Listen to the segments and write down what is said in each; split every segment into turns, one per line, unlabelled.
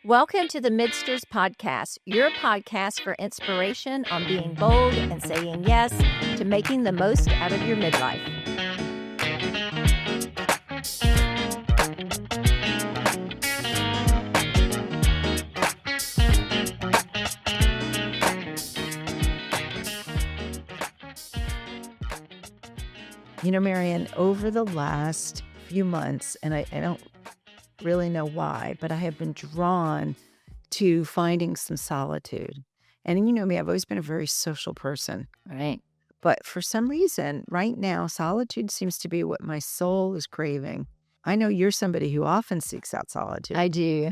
Welcome to the Midsters Podcast, your podcast for inspiration on being bold and saying yes to making the most out of your midlife.
You know, Marianne, over the last few months, and I don't really know why, but I have been drawn to finding some solitude. And you know me, I've always been a very social person.
Right.
But for some reason, right now, solitude seems to be what my soul is craving. I know you're somebody who often seeks out solitude.
I do.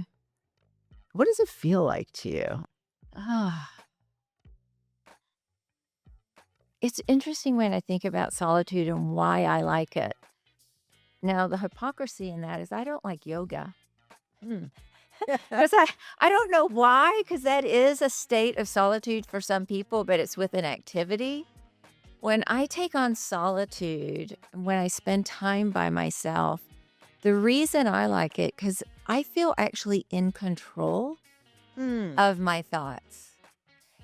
What does it feel like to you?
It's interesting when I think about solitude and why I like it. Now, the hypocrisy in that is I don't like yoga. Because I don't know why, because that is a state of solitude for some people, but it's with an activity. When I take on solitude, when I spend time by myself, the reason I like it, because I feel actually in control of my thoughts.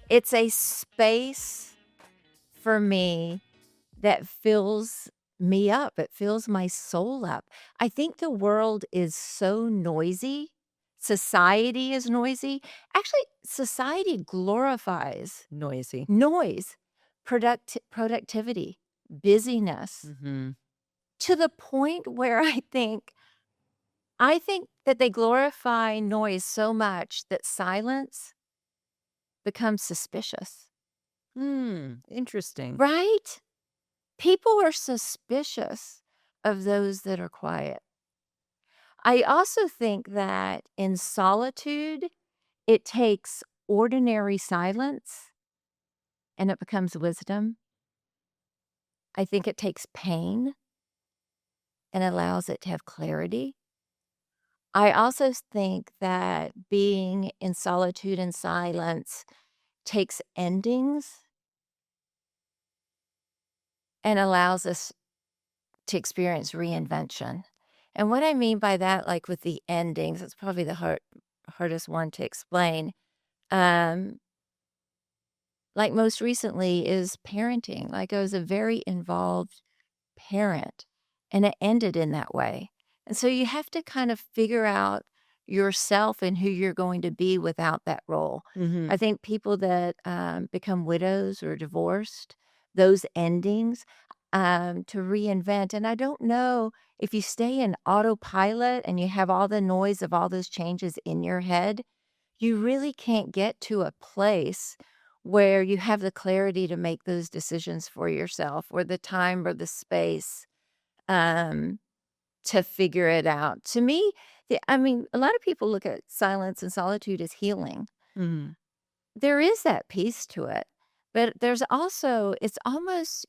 It's a space for me that fills me up. It fills my soul up. I think the world is so noisy. Society is noisy. Actually, society glorifies
Noisy.
noise, productivity, busyness, to the point where I think that they glorify noise so much that silence becomes suspicious.
Interesting.
Right? People are suspicious of those that are quiet. I also think that in solitude, it takes ordinary silence and it becomes wisdom. I think it takes pain and allows it to have clarity. I also think that being in solitude and silence takes endings and allows us to experience reinvention. And what I mean by that, like with the endings, it's probably the hardest one to explain. Like most recently is parenting. Like I was a very involved parent and it ended in that way. And so you have to kind of figure out yourself and who you're going to be without that role. I think people that become widows or divorced, those endings to reinvent. And I don't know if you stay in autopilot and you have all the noise of all those changes in your head, you really can't get to a place where you have the clarity to make those decisions for yourself or the time or the space to figure it out. To me, a lot of people look at silence and solitude as healing. There is that piece to it, but there's also, it's almost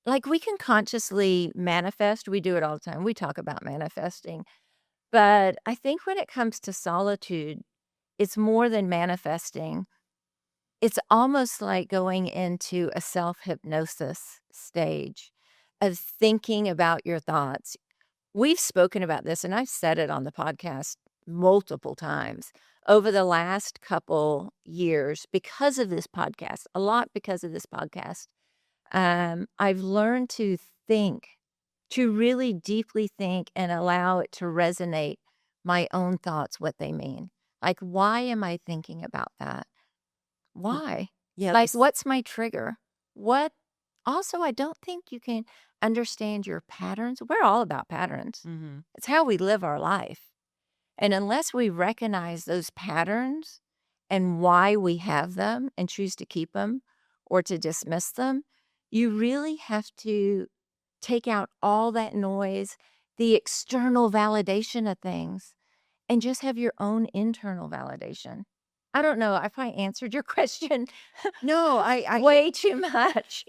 like we can consciously manifest. We do it all the time. We talk about manifesting. But I think when it comes to solitude, it's more than manifesting. It's almost like going into a self-hypnosis stage of thinking about your thoughts. We've spoken about this, and I've said it on the podcast multiple times over the last couple years because of this podcast, a lot because of this podcast. I've learned to think, to really deeply think and allow it to resonate my own thoughts, what they mean. Like, why am I thinking about that? Why?
Yeah.
Like, what's my trigger? What? Also, I don't think you can understand your patterns. We're all about patterns. It's how we live our life. And unless we recognize those patterns and why we have them and choose to keep them or to dismiss them, you really have to take out all that noise, the external validation of things, and just have your own internal validation. I don't know if I answered your question
No, I
way too much.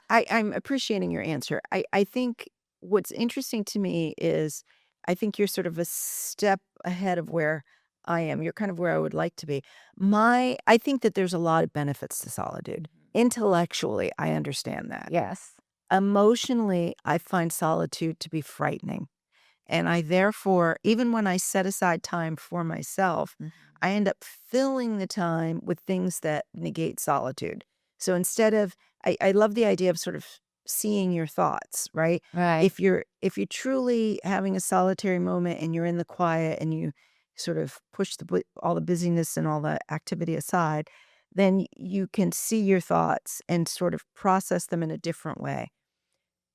I'm appreciating your answer. I think what's interesting to me is I think you're sort of a step ahead of where I am. You're kind of where I would like to be. I think that there's a lot of benefits to solitude. Intellectually, I understand that.
Yes.
Emotionally, I find solitude to be frightening And I therefore, even when I set aside time for myself,
Mhm.
I end up filling the time with things that negate solitude. So instead of, I love the idea of sort of seeing your thoughts, right?
Right.
If you're truly having a solitary moment and you're in the quiet and you sort of push all the busyness and all the activity aside, then you can see your thoughts and sort of process them in a different way.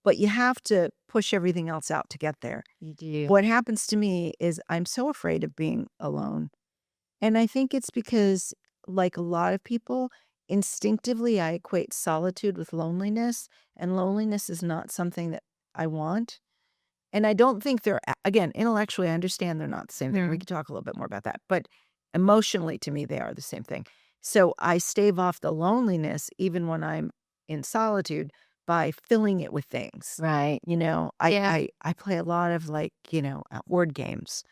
But you have to push everything else out to get there.
You do.
What happens to me is I'm so afraid of being alone. And I think it's because, like a lot of people, instinctively I equate solitude with loneliness, and loneliness is not something that I want. And I don't think again, intellectually, I understand they're not the same thing. We
Mhm.
could talk a little bit more about that. But emotionally, to me, they are the same thing. So I stave off the loneliness even when I'm in solitude by filling it with things.
Right.
You know, I,
Yeah.
I, I play a lot of like, word games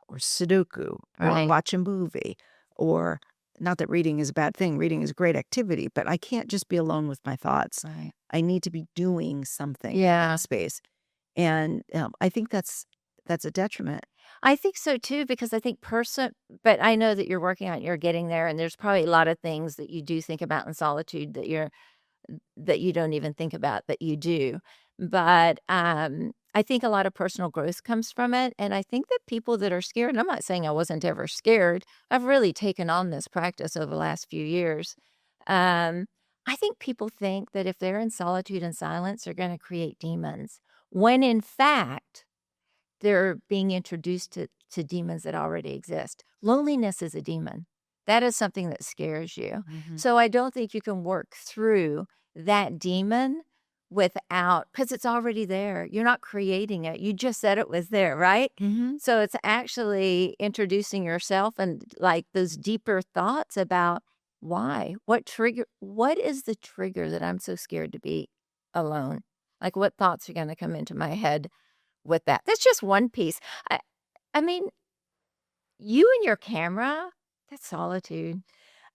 or Sudoku or
Right.
watch a movie or not that reading is a bad thing. Reading is a great activity, but I can't just be alone with my thoughts.
Right.
I need to be doing something in that
Yeah.
space. And, I think that's a detriment.
I think so too, because I think but I know that you're working on you're getting there, and there's probably a lot of things that you do think about in solitude that you don't even think about that you do. But, I think a lot of personal growth comes from it, and I think that people that are scared and I'm not saying I wasn't ever scared. I've really taken on this practice over the last few years. Um, I think people think that if they're in solitude and silence, they're gonna create demons, when in fact they're being introduced to demons that already exist. Loneliness is a demon. That is something that scares you.
Mhm.
So I don't think you can work through that demon without because it's already there. You're not creating it. You just said it was there, right?
Mhm.
So it's actually introducing yourself and like those deeper thoughts about why? What is the trigger that I'm so scared to be alone? Like what thoughts are going to come into my head with that. That's just one piece. I mean, you and your camera, that's solitude.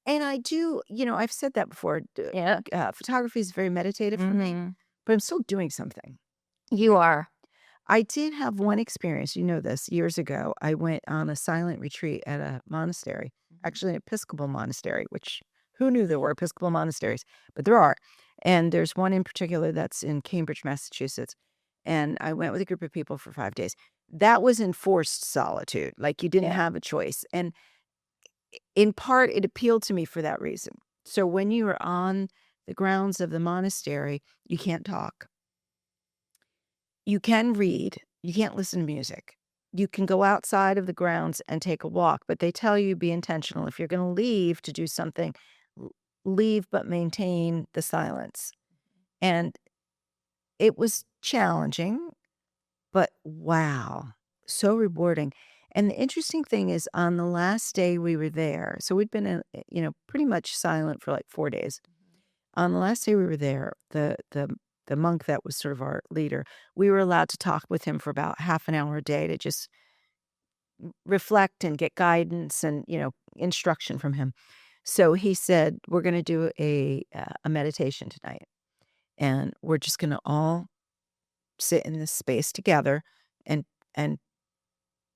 And I do, I've said that before.
Yeah.
Photography is very meditative for me,
Mhm.
but I'm still doing something.
You are.
I did have one experience, you know this, years ago. I went on a silent retreat at a monastery,
Mhm.
actually an Episcopal monastery, which who knew there were Episcopal monasteries? But there are. And there's one in particular that's in Cambridge, Massachusetts. And I went with a group of people for 5 days. That was enforced solitude. Like you didn't
Yeah.
have a choice. And in part, it appealed to me for that reason. So when you are on the grounds of the monastery, you can't talk. You can read, you can't listen to music. You can go outside of the grounds and take a walk, but they tell you be intentional. If you're gonna leave to do something, l leave but maintain the silence. And it was challenging, but wow, so rewarding. And the interesting thing is on the last day we were there, so we'd been pretty much silent for, like, 4 days. On the last day we were there, the monk that was sort of our leader, we were allowed to talk with him for about half an hour a day to just reflect and get guidance and, instruction from him. So he said, "We're gonna do a meditation tonight, and we're just gonna all sit in this space together and and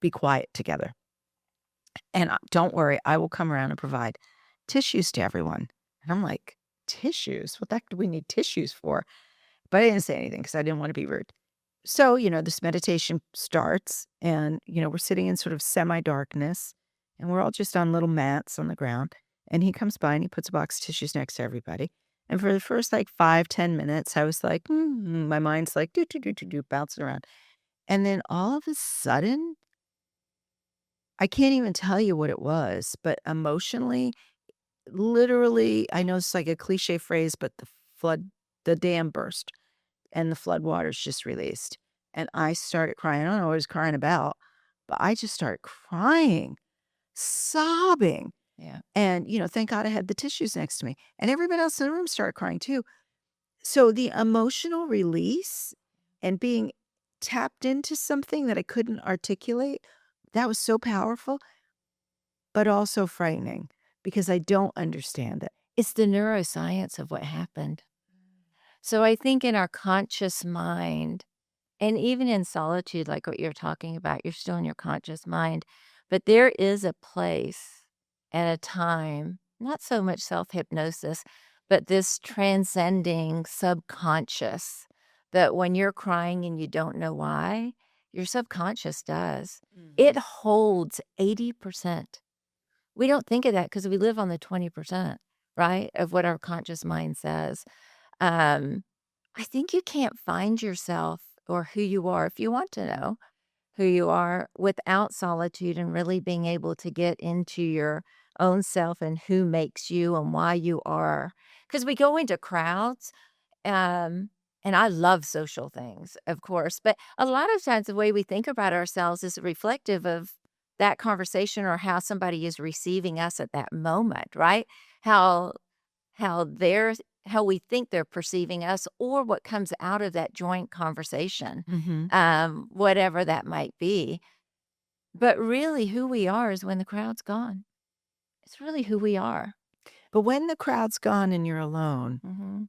be quiet together. And, don't worry, I will come around and provide tissues to everyone." And I'm like, "Tissues? What the heck do we need tissues for?" But I didn't say anything because I didn't wanna be rude. So, this meditation starts and, we're sitting in sort of semi-darkness and we're all just on little mats on the ground. And he comes by and he puts a box of tissues next to everybody. And for the first like 5, 10 minutes, I was like, my mind's like do, do, do, do, do, bouncing around. And then all of a sudden, I can't even tell you what it was, but emotionally, literally, I know it's like a cliche phrase, but the dam burst and the floodwaters just released. And I started crying. I don't know what I was crying about, but I just started crying, sobbing.
Yeah.
And, thank God I had the tissues next to me. And everybody else in the room started crying too. So the emotional release and being tapped into something that I couldn't articulate, that was so powerful, but also frightening because I don't understand it.
It's the neuroscience of what happened. So I think in our conscious mind, And even in solitude, like what you're talking about, you're still in your conscious mind, but there is a place and a time, not so much self-hypnosis, but this transcending subconscious that when you're crying and you don't know why, your subconscious does. It
Mhm.
holds 80%. We don't think of that because we live on the 20%, right, of what our conscious mind says. Um, I think you can't find yourself or who you are if you want to know who you are without solitude and really being able to get into your own self and who makes you and why you are. Because we go into crowds, um, and I love social things, of course, but a lot of times the way we think about ourselves is reflective of that conversation or how somebody is receiving us at that moment, right? How how they're how we think they're perceiving us or what comes out of that joint conversation,
Mhm.
whatever that might be. But really, who we are is when the crowd's gone. It's really who we are.
But when the crowd's gone and you're alone,
Mhm.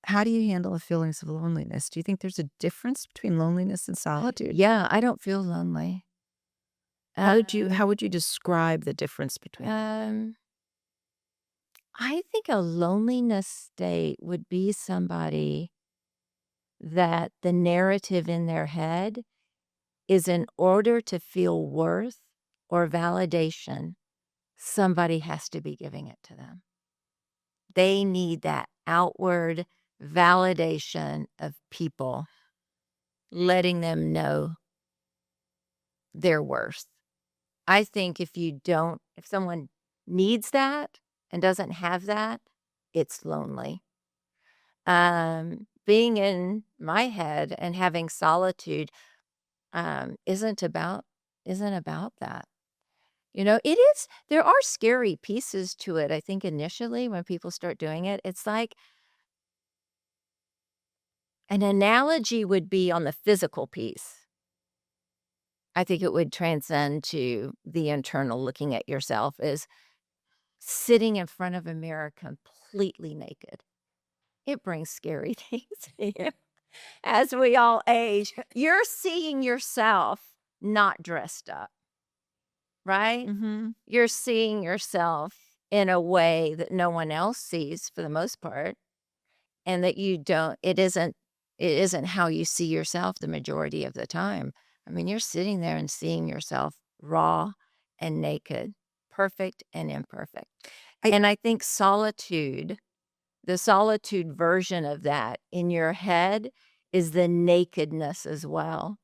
how do you handle the feelings of loneliness? Do you think there's a difference between loneliness and solitude?
Yeah, I don't feel lonely.
How
Um,
would you describe the difference between them?
um, I think a loneliness state would be somebody that the narrative in their head is in order to feel worth or validation, somebody has to be giving it to them. They need that outward validation of people letting them know their worth. I think if someone needs that and doesn't have that, it's lonely. Being in my head and having solitude isn't about that. You know, it is there are scary pieces to it, I think, initially when people start doing it. It's like an analogy would be on the physical piece. I think it would transcend to the internal looking at yourself is sitting in front of a mirror completely naked. It brings scary things to you as we all age. You're seeing yourself not dressed up, right?
Mhm.
You're seeing yourself in a way that no one else sees for the most part, and that you don't it isn't how you see yourself the majority of the time. I mean, you're sitting there and seeing yourself raw and naked, perfect and imperfect.
I
And I think the solitude version of that in your head is the nakedness as well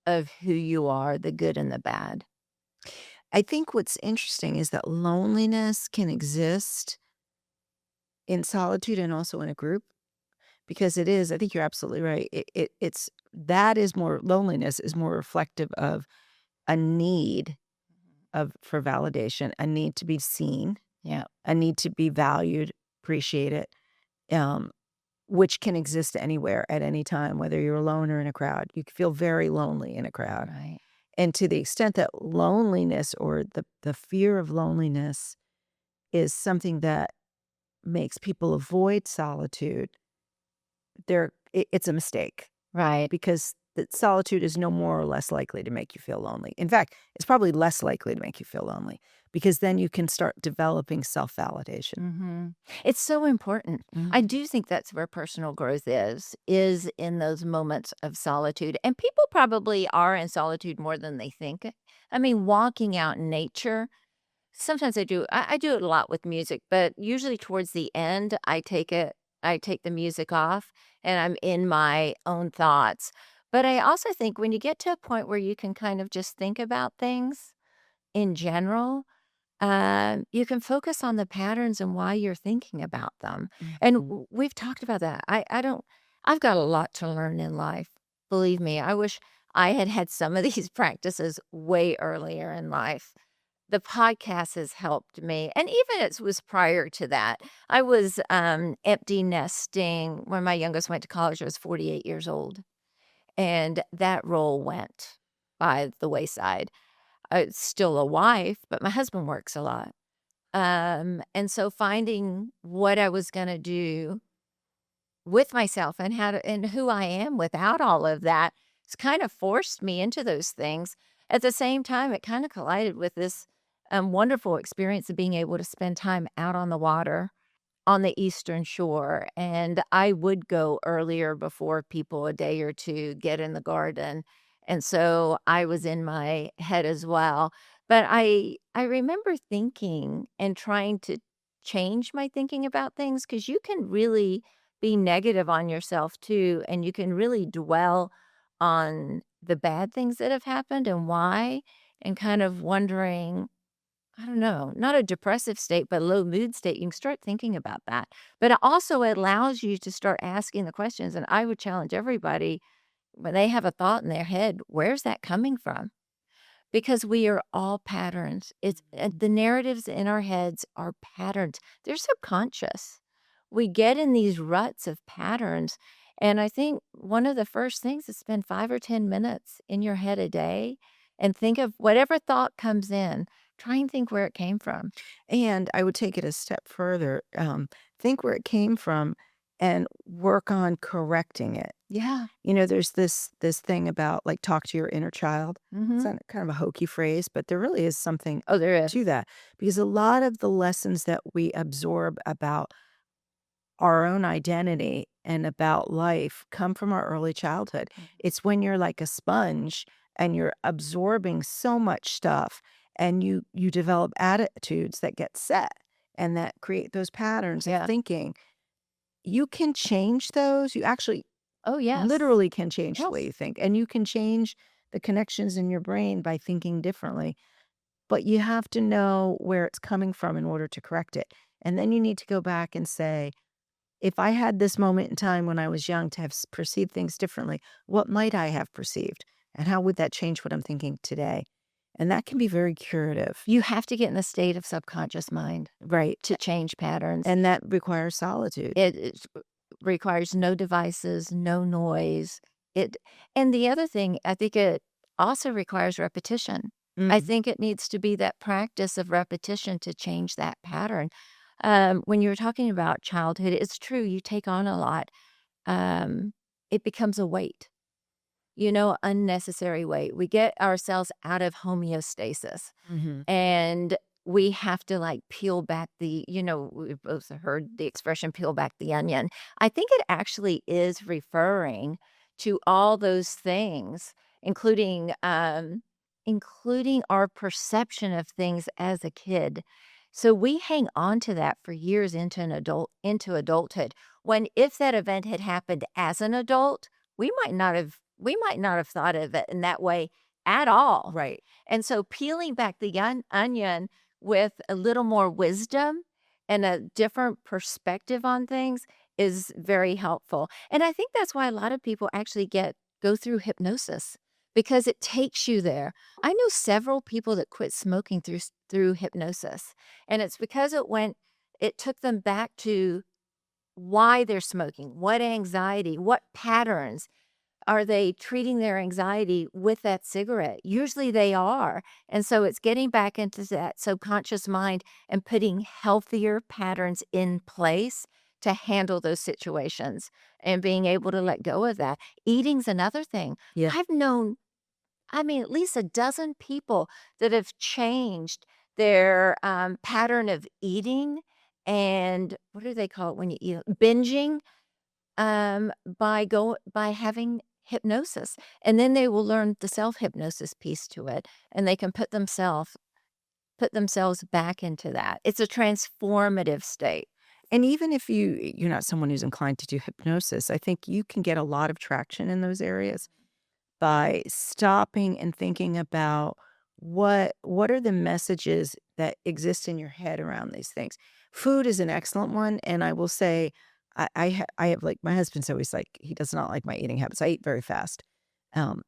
of who you are, the good and the bad.
I think what's interesting is that loneliness can exist in solitude and also in a group because it is I think you're absolutely right. It's that is more loneliness is more reflective of a need of for validation, a need to be seen,
Yeah,
a need to be valued, appreciated, um, which can exist anywhere at any time, whether you're alone or in a crowd. You can feel very lonely in a crowd.
right.
And to the extent that loneliness or the fear of loneliness is something that makes people avoid solitude, it's a mistake
Right.
because that solitude is no more or less likely to make you feel lonely. In fact, it's probably less likely to make you feel lonely because then you can start developing self-validation.
Mhm. It's so important. I
Mhm.
do think that's where personal growth is in those moments of solitude, and people probably are in solitude more than they think. I mean, walking out in nature, sometimes I do it a lot with music, but usually towards the end, I take the music off, and I'm in my own thoughts. But I also think when you get to a point where you can kind of just think about things in general, you can focus on the patterns and why you're thinking about them. And
Mhm.
we've talked about that. I don't, I've got a lot to learn in life. Believe me, I wish I had had some of these practices way earlier in life. The podcast has helped me. And even it was prior to that. I was empty nesting when my youngest went to college. I was 48 years old. And that role went by the wayside. Still a wife, but my husband works a lot. And so finding what I was gonna do with myself and how to and who I am without all of that. It's kind of forced me into those things. At the same time, it kind of collided with this wonderful experience of being able to spend time out on the water on the Eastern Shore, and I would go earlier before people a day or 2, get in the garden, and so I was in my head as well. But I remember thinking and trying to change my thinking about things because you can really be negative on yourself too, and you can really dwell on the bad things that have happened and why, and kind of wondering I don't know, not a depressive state, but a low mood state. You can start thinking about that. But it also allows you to start asking the questions. And I would challenge everybody when they have a thought in their head, where's that coming from? Because we are all patterns. It's the narratives in our heads are patterns. They're subconscious. We get in these ruts of patterns. And I think one of the first things is spend 5 or 10 minutes in your head a day and think of whatever thought comes in. Try and think where it came from.
And I would take it a step further, think where it came from and work on correcting it.
Yeah.
There's this thing about, like, talk to your inner child. It's
Hmm.
kind of a hokey phrase, but there really is something
Oh, there
to
is.
that because a lot of the lessons that we absorb about our own identity and about life come from our early childhood. It's when you're like a sponge and you're absorbing so much stuff and you develop attitudes that get set and that create those patterns of
Yeah.
thinking. You can change those. You actually
Oh, yes.
literally can change the way
Yes.
you think and you can change the connections in your brain by thinking differently. But you have to know where it's coming from in order to correct it. And then you need to go back and say, if I had this moment in time when I was young to have perceived things differently, what might I have perceived? And how would that change what I'm thinking today? And that can be very curative.
You have to get in the state of subconscious mind
Right.
to change patterns.
And that requires solitude.
It requires no devices, no noise. It and the other thing, I think it also requires repetition. I
Mm.
think it needs to be that practice of repetition to change that pattern. When you were talking about childhood, it's true, you take on a lot. Um, it becomes a weight. Unnecessary weight. We get ourselves out of homeostasis.
Hmm.
And we have to, like, peel back we've both heard the expression "peel back the onion." I think it actually is referring to all those things, including our perception of things as a kid. So we hang on to that for years into adulthood, when if that event had happened as an adult, we might not have thought of it in that way at all.
Right.
And so peeling back the onion with a little more wisdom and a different perspective on things is very helpful. And I think that's why a lot of people actually go through hypnosis because it takes you there. I know several people that quit smoking through hypnosis, and it's because it took them back to why they're smoking, what anxiety, what patterns are they treating their anxiety with that cigarette? Usually they are. And so it's getting back into that subconscious mind and putting healthier patterns in place to handle those situations and being able to let go of that. Eating's another thing.
Yeah.
I've known, at least a dozen people that have changed their pattern of eating and what do they call it when you eat? Binging by having hypnosis, and then they will learn the self-hypnosis piece to it, and they can put themselves back into that. It's a transformative state.
And even if you're not someone who's inclined to do hypnosis, I think you can get a lot of traction in those areas by stopping and thinking about what are the messages that exist in your head around these things. Food is an excellent one, and I will say I have like my husband's always like he does not like my eating habits. I eat very fast. Um,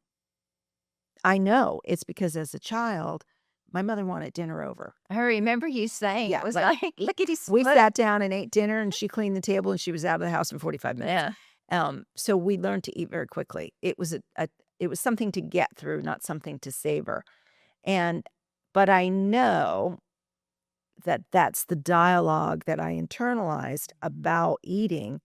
I know it's because as a child, my mother wanted dinner over.
I remember you saying it
Yeah,
was
like
like,
we
lickety-split.
sat down and ate dinner, and she cleaned the table, and she was out of the house in 45 minutes.
Yeah.
So we learned to eat very quickly. It was something to get through, not something to savor. And but I know that that's the dialogue that I internalized about eating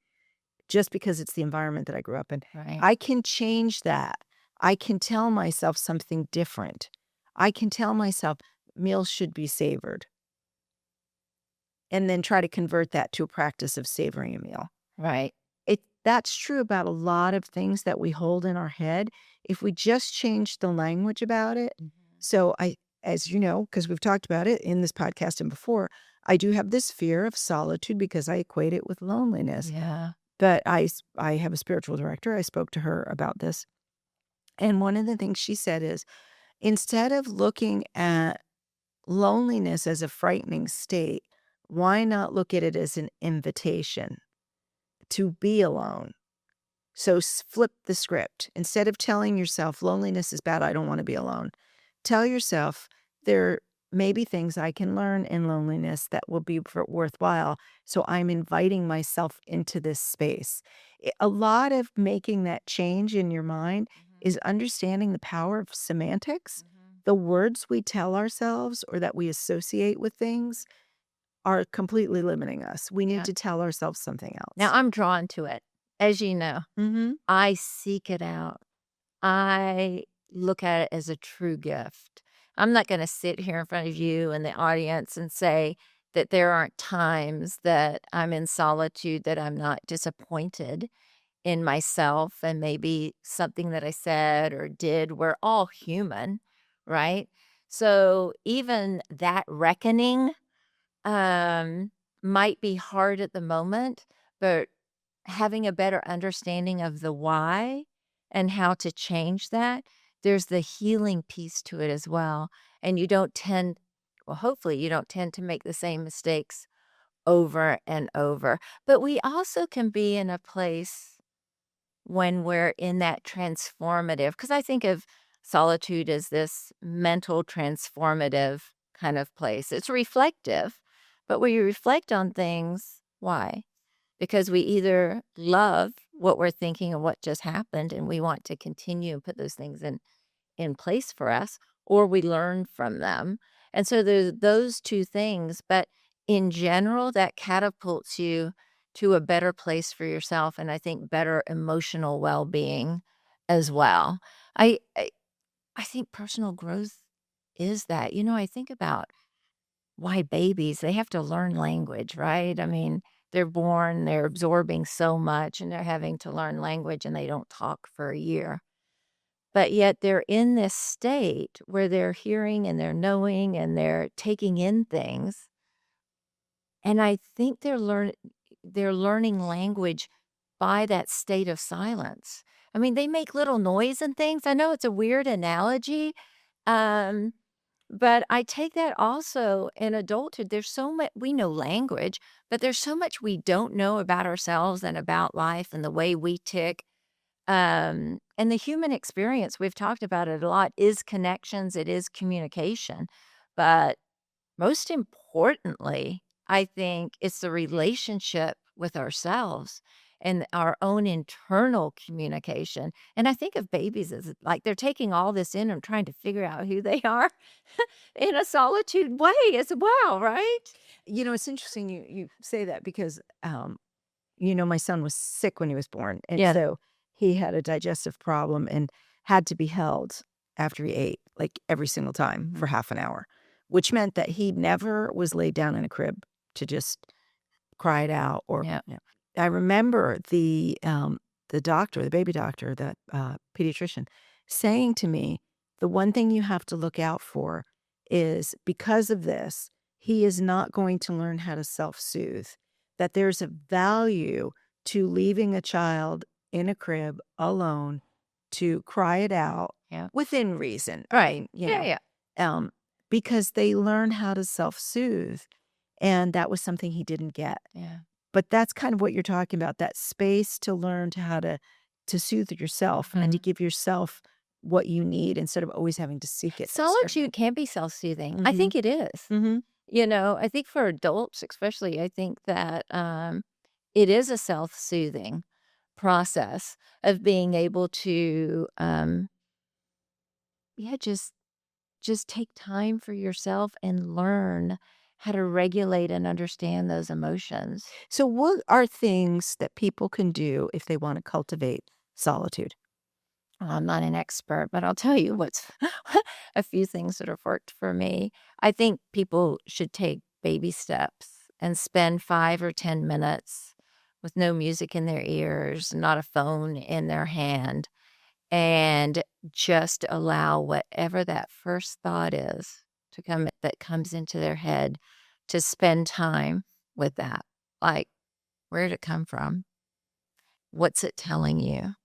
just because it's the environment that I grew up in.
Right.
I can change that. I can tell myself something different. I can tell myself meals should be savored and then try to convert that to a practice of savoring a meal.
Right.
That's true about a lot of things that we hold in our head. If we just change the language about it.
Mhm.
So as you know, because we've talked about it in this podcast and before, I do have this fear of solitude because I equate it with loneliness.
Yeah.
But I have a spiritual director. I spoke to her about this. And one of the things she said is, instead of looking at loneliness as a frightening state, why not look at it as an invitation to be alone? So flip the script. Instead of telling yourself loneliness is bad, I don't want to be alone. Tell yourself there may be things I can learn in loneliness that will be worthwhile. So I'm inviting myself into this space. A lot of making that change in your mind
Mhm.
is understanding the power of semantics.
Mhm.
The words we tell ourselves or that we associate with things are completely limiting us. We need
Yeah.
to tell ourselves something
Now
else.
I'm drawn to it. As you know,
Mhm.
I seek it out. I look at it as a true gift. I'm not gonna sit here in front of you and the audience and say that there aren't times that I'm in solitude that I'm not disappointed in myself and maybe something that I said or did. We're all human, right? So even that reckoning, might be hard at the moment, but having a better understanding of the why and how to change that, there's the healing piece to it as well, and you don't tend well, hopefully, you don't tend to make the same mistakes over and over, but we also can be in a place when we're in that transformative, because I think of solitude as this mental transformative kind of place. It's reflective, but we reflect on things, why? Because we either love what we're thinking and what just happened, and we want to continue and put those things in place for us, or we learn from them. And so there's those 2 things, but in general, that catapults you to a better place for yourself, and I think better emotional well-being as well. I I I think personal growth is that. I think about why babies, they have to learn language, right? I mean, they're born, they're absorbing so much, and they're having to learn language, and they don't talk for a year. But yet they're in this state where they're hearing and they're knowing and they're taking in things, and I think they're learning language by that state of silence. I mean, they make little noise and things. I know it's a weird analogy, um, but I take that also in adulthood. There's so much we know language, but there's so much we don't know about ourselves and about life and the way we tick. And the human experience, we've talked about it a lot, is connections, it is communication. But most importantly, I think it's the relationship with ourselves and our own internal communication. And I think of babies as like they're taking all this in and trying to figure out who they are in a solitude way as well, right?
It's interesting you say that because, my son was sick when he was born, and
Yeah.
so he had a digestive problem and had to be held after he ate, like, every single time for
Mhm.
half an hour, which meant that he never was laid down in a crib to just cry it out or
Yeah.
I remember the doctor, the baby doctor, the, pediatrician, saying to me, "The one thing you have to look out for is because of this, he is not going to learn how to self-soothe, that there's a value to leaving a child in a crib alone to cry it out
Yeah.
within reason." I
Right.
mean,
Yeah. Yeah.
um, because they learn how to self-soothe, and that was something he didn't get.
Yeah.
But that's kind of what you're talking about, that space to learn to how to soothe yourself and to
Mhm.
give yourself what you need instead of always having to seek it elsewhere.
Solitude can be self-soothing. I
Mhm.
think it is.
Mhm.
I think for adults, especially, I think that it is a self-soothing process of being able to, yeah, just take time for yourself and learn how to regulate and understand those emotions.
So, what are things that people can do if they want to cultivate solitude?
Well, I'm not an expert, but I'll tell you what's a few things that have worked for me. I think people should take baby steps and spend 5 or 10 minutes with no music in their ears, not a phone in their hand, and just allow whatever that first thought is to come that comes into their head to spend time with that. Like, where did it come from? What's it telling you?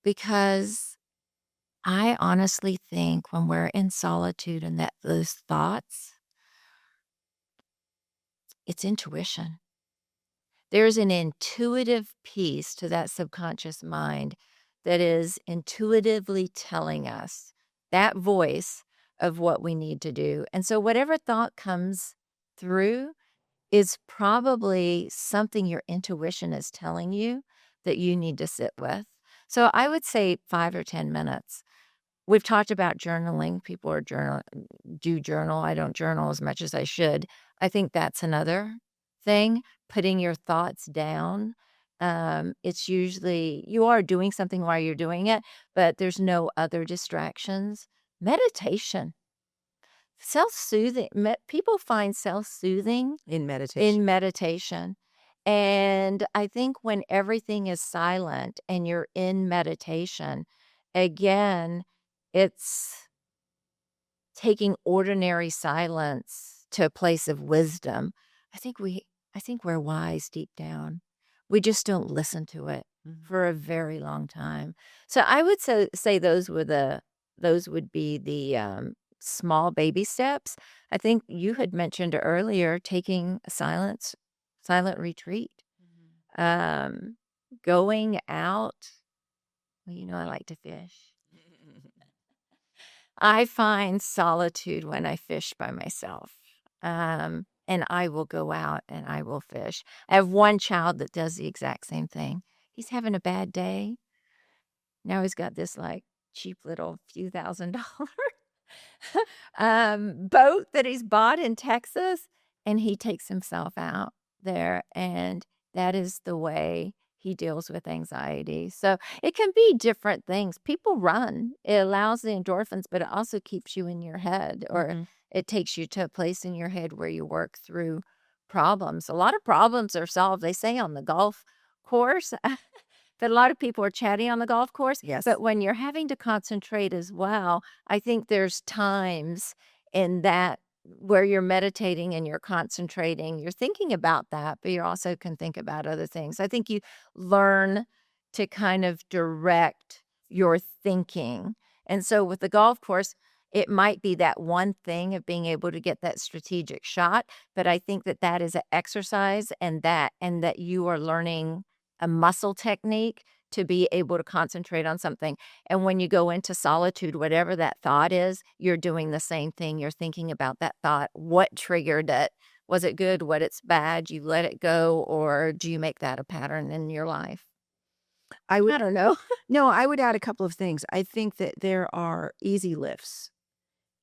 Because I honestly think when we're in solitude and that those thoughts, it's intuition. There's an intuitive piece to that subconscious mind that is intuitively telling us that voice of what we need to do. And so whatever thought comes through is probably something your intuition is telling you that you need to sit with. So I would say 5 or 10 minutes. We've talked about journaling. People are do journal. I don't journal as much as I should. I think that's another thing, putting your thoughts down. It's usually you are doing something while you're doing it, but there's no other distractions. Meditation, self-soothing. People find self-soothing
In meditation.
in meditation. And I think when everything is silent and you're in meditation, again, it's taking ordinary silence to a place of wisdom. I think we I think we're wise deep down. We just don't listen to it
Mhm.
for a very long time. So I would say those would be the small baby steps. I think you had mentioned earlier taking a silent retreat. Um Going out. Well, I like to fish.
Mhm.
I find solitude when I fish by myself. And I will go out and I will fish. I have one child that does the exact same thing. He's having a bad day. Now he's got this like cheap little few $1,000 boat that he's bought in Texas, and he takes himself out there, and that is the way he deals with anxiety. So it can be different things. People run. It allows the endorphins, but it also keeps you in your head, or
Mhm.
it takes you to a place in your head where you work through problems. A lot of problems are solved, they say, on the golf course. But a lot of people are chatty on the golf course,
Yes.
but when you're having to concentrate as well, I think there's times in that where you're meditating and you're concentrating, you're thinking about that, but you also can think about other things. I think you learn to kind of direct your thinking. And so with the golf course, it might be that one thing of being able to get that strategic shot, but I think that that is an exercise and that you are learning a muscle technique to be able to concentrate on something. And when you go into solitude, whatever that thought is, you're doing the same thing. You're thinking about that thought. What triggered it? Was it good? What it's bad? You let it go, or do you make that a pattern in your life?
I would
I don't know.
no, I would add a couple of things. I think that there are easy lifts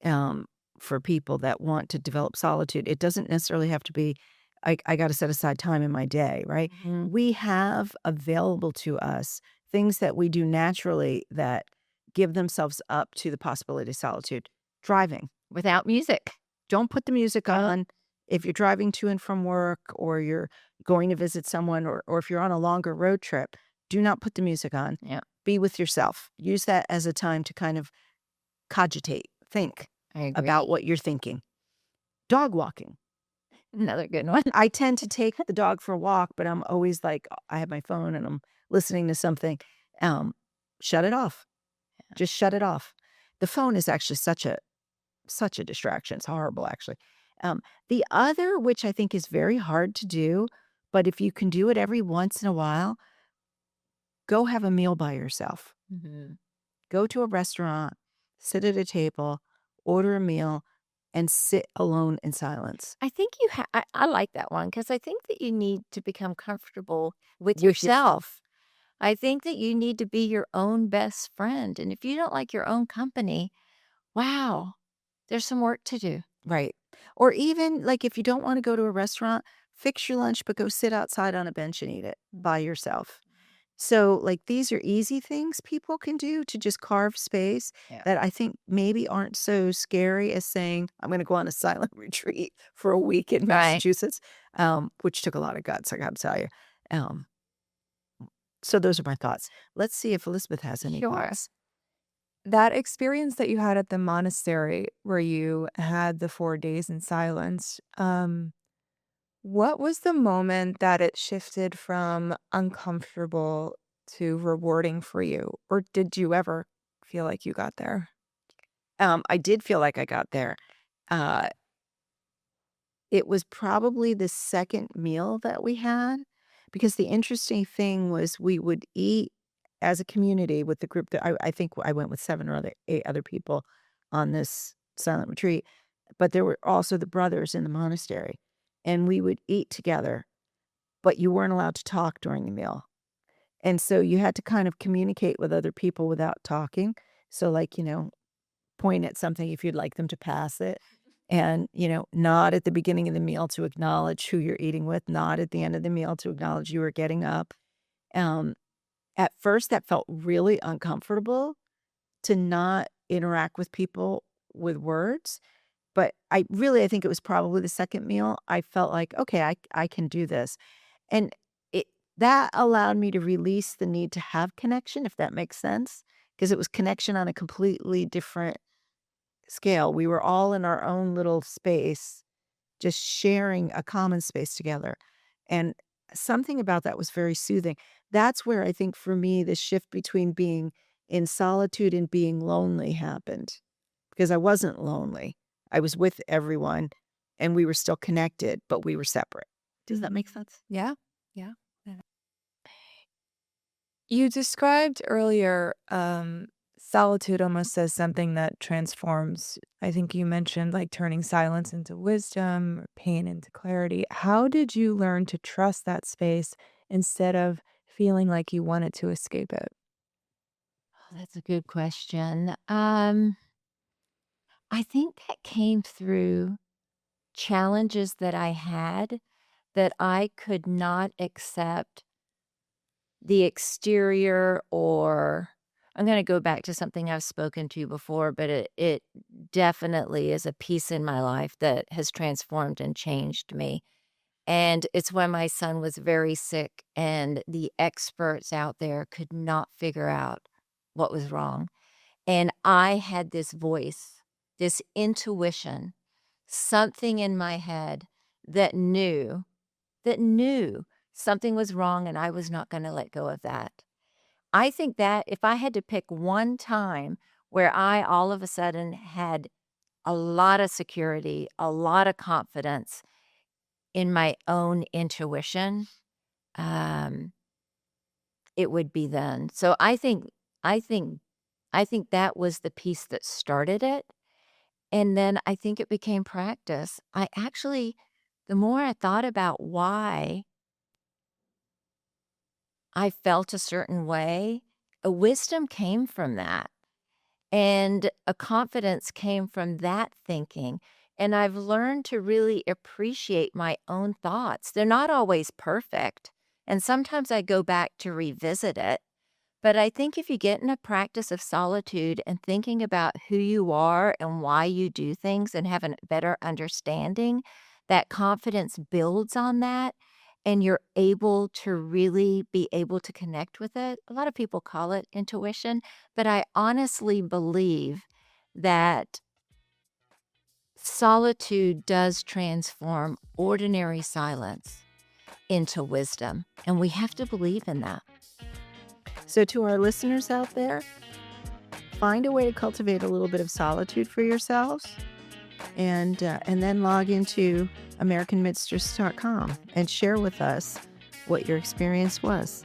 um, for people that want to develop solitude. It doesn't necessarily have to be, I got to set aside time in my day, right?
Mhm.
We have available to us things that we do naturally that give themselves up to the possibility of solitude. Driving.
Without music.
Don't put the music
Uh,
on. If you're driving to and from work or you're going to visit someone or if you're on a longer road trip, do not put the music on.
yeah,
Be with yourself. Use that as a time to kind of cogitate, think
I
about
agree.
what you're thinking. Dog walking.
Another good one.
I tend to take the dog for a walk, but I'm always like, I have my phone and I'm listening to something. Um, Shut it off. Just shut it off. The phone is actually such a distraction. It's horrible, actually. The other, which I think is very hard to do, but if you can do it every once in a while, go have a meal by yourself.
Mhm.
Go to a restaurant, sit at a table, order a meal, and sit alone in silence
I think I like that one because I think that you need to become comfortable with
with yourself.
yourself. I think that you need to be your own best friend, and if you don't like your own company, wow, there's some work to do.
Right. Or even, like, if you don't wanna go to a restaurant, fix your lunch, but go sit outside on a bench and eat it by yourself. So, like, these are easy things people can do to just carve space
Yeah.
that I think maybe aren't so scary as saying, "I'm gonna go on a silent retreat for a week in
Right.
Massachusetts," which took a lot of guts, I gotta tell you. Um, so those are my thoughts. Let's see if Elizabeth has any
Sure.
thoughts.
That experience that you had at the monastery where you had the 4 days in silence, what was the moment that it shifted from uncomfortable to rewarding for you? Or did you ever feel like you got there?
I did feel like I got there. Uh, it was probably the second meal that we had, because the interesting thing was we would eat as a community with the group that I think I went with 7 or 8 other people on this silent retreat, but there were also the brothers in the monastery, and we would eat together, but you weren't allowed to talk during the meal, and so you had to kind of communicate with other people without talking. So, like, point at something if you'd like them to pass it, and, nod at the beginning of the meal to acknowledge who you're eating with, nod at the end of the meal to acknowledge you were getting up. Um, at first, that felt really uncomfortable to not interact with people with words, but I think it was probably the second meal. I felt like, "Okay, I can do this." And it that allowed me to release the need to have connection, if that makes sense, because it was connection on a completely different scale. We were all in our own little space, just sharing a common space together. And something about that was very soothing. That's where I think for me, the shift between being in solitude and being lonely happened, because I wasn't lonely. I was with everyone and we were still connected, but we were separate. Does that make
Mhm.
sense?
Yeah. Yeah. Yeah. You described earlier solitude almost as something that transforms. I think you mentioned like turning silence into wisdom, or pain into clarity. How did you learn to trust that space instead of feeling like you wanted to escape it?
Oh, that's a good question. I think that came through challenges that I had that I could not accept the exterior, or I'm gonna go back to something I've spoken to before, but it definitely is a piece in my life that has transformed and changed me. And it's when my son was very sick and the experts out there could not figure out what was wrong. And I had this voice, this intuition, something in my head that knew something was wrong and I was not gonna let go of that. I think that if I had to pick one time where I all of a sudden had a lot of security, a lot of confidence in my own intuition, um, it would be then. So I think I think that was the piece that started it, and then I think it became practice. I actually the more I thought about why I felt a certain way, a wisdom came from that. And a confidence came from that thinking. And I've learned to really appreciate my own thoughts. They're not always perfect. And sometimes I go back to revisit it. But I think if you get in a practice of solitude and thinking about who you are and why you do things and have a better understanding, that confidence builds on that and you're able to really be able to connect with it. A lot of people call it intuition, but I honestly believe that solitude does transform ordinary silence into wisdom. And we have to believe in that.
So, to our listeners out there, find a way to cultivate a little bit of solitude for yourselves, and then log into AmericanMistress.com and share with us what your experience was.